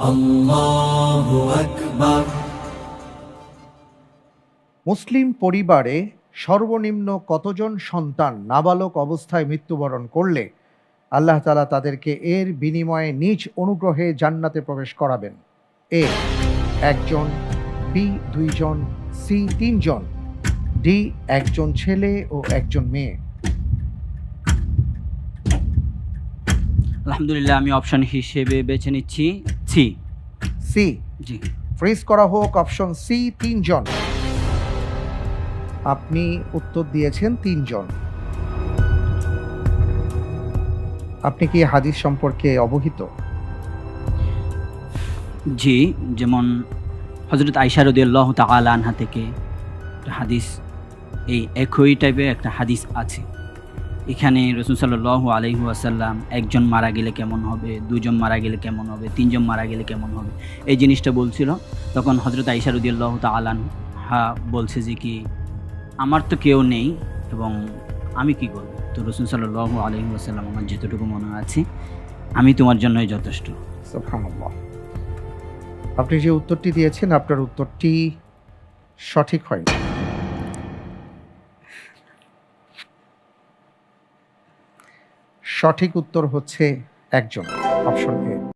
আল্লাহু আকবার। মুসলিম পরিবারে সর্বনিম্ন কতজন সন্তান নাবালক অবস্থায় মৃত্যুবরণ করলে আল্লাহ তাআলা তাদেরকে এর বিনিময়ে নিজ অনুগ্রহে জান্নাতে প্রবেশ করাবেন? এ, একজন, বি, দুইজন, সি, তিনজন, ডি, একজন ছেলে ও একজন মেয়ে। আলহামদুলিল্লাহ, আমি অপশন হিসেবে বেছে নিচ্ছি সি। সি। জি। ফ্রিজ করা হোক অপশন সি, তিনজন। আপনি উত্তর দিয়েছেন তিনজন। আপনি কি হাদিস সম্পর্কে অবহিত? জি, যেমন হযরত আয়েশা রাদিয়াল্লাহু তাআলা আনহা থেকে একটা হাদিস, এই একই টাইপের একটা হাদিস আছে। এখানে রাসূল সাল্লাল্লাহু আলাইহি ওয়াসাল্লাম একজন মারা গেলে কেমন হবে, দুজন মারা গেলে কেমন হবে, তিনজন মারা গেলে কেমন হবে, এই জিনিসটা বলছিল। তখন হযরত আয়েশা রাদিয়াল্লাহু তাআলা আনহা বলছে যে কি, আমার তো কেউ নেই এবং আমি কি করব? তো রাসূল সাল্লাল্লাহু আলাইহি ওয়াসাল্লাম, আমার যতটুকু মনে আছে, আমি তোমার জন্যই যথেষ্ট। সুবহানাল্লাহ। আপনি যে উত্তরটি দিয়েছেন আপনার উত্তরটি সঠিক হয়নি। সঠিক উত্তর হচ্ছে একজন, অপশন এ।